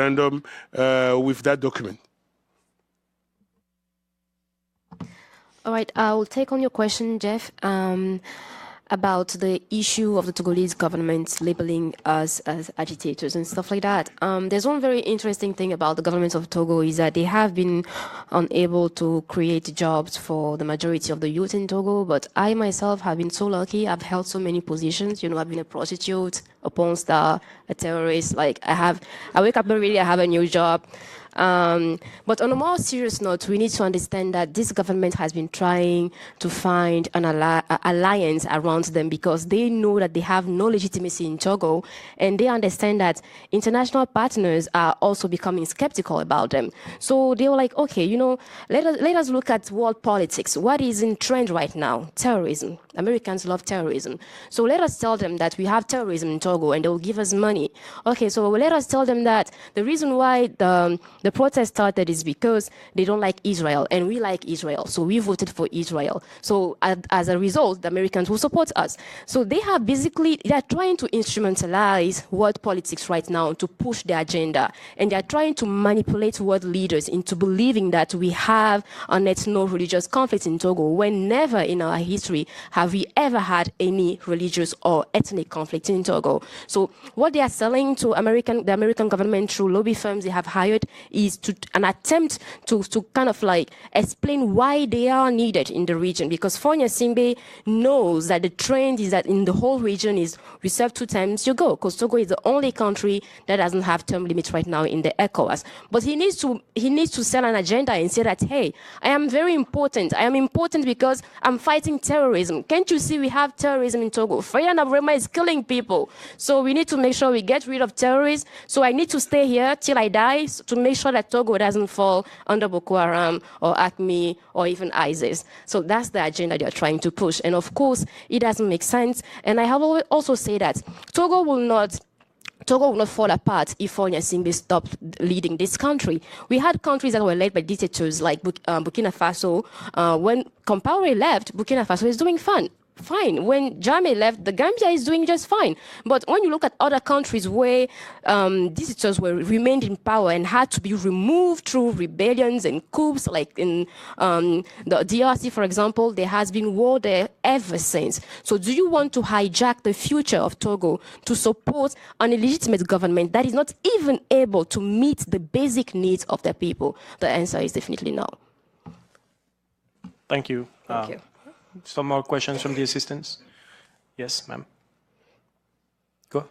referendum with that document. All right, I will take on your question, Jeff, about the issue of the Togolese government labeling us as agitators and stuff like that. There's one very interesting thing about the government of Togo is that they have been unable to create jobs for the majority of the youth in Togo, but I myself have been so lucky. I've held so many positions. You know, I've been a prostitute, a porn star, a terrorist. Like I wake up every day, I have a new job. But on a more serious note, we need to understand that this government has been trying to find an alliance around them because they know that they have no legitimacy in Togo, and they understand that international partners are also becoming skeptical about them. So they were like, okay, you know, let us look at world politics. What is in trend right now? Terrorism. Americans love terrorism. So let us tell them that we have terrorism in Togo and they will give us money. Okay, so let us tell them that the reason why the protest started is because they don't like Israel and we like Israel. So we voted for Israel. So as a result, the Americans will support us. So they are trying to instrumentalize world politics right now to push their agenda. And they're trying to manipulate world leaders into believing that we have an ethno-religious conflict in Togo when never in our history have we ever had any religious or ethnic conflict in Togo. So what they are selling to the American government through lobby firms they have hired is an attempt to kind of like explain why they are needed in the region, because Fonya Simbe knows that the trend is that in the whole region is we serve 2 times you go, because Togo is the only country that doesn't have term limits right now in the ECOWAS. But he needs to sell an agenda and say that, hey, I am very important. I am important because I'm fighting terrorism. Can't you see we have terrorism in Togo? Farida Nabourema is killing people. So we need to make sure we get rid of terrorists. So I need to stay here till I die to make sure that Togo doesn't fall under Boko Haram or ACME or even ISIS. So that's the agenda they're trying to push. And of course, it doesn't make sense. And I have also said that Togo will not fall apart if Fonya Simbe stopped leading this country. We had countries that were led by dictators like Burkina Faso. When Compaoré left, Burkina Faso is doing fine. When Jammeh left, the Gambia is doing just fine. But when you look at other countries where dictators remained in power and had to be removed through rebellions and coups, like in the DRC, for example, there has been war there ever since. So do you want to hijack the future of Togo to support an illegitimate government that is not even able to meet the basic needs of their people? The answer is definitely no. Thank you. Thank you. Some more questions from the assistants? Yes, ma'am. Go.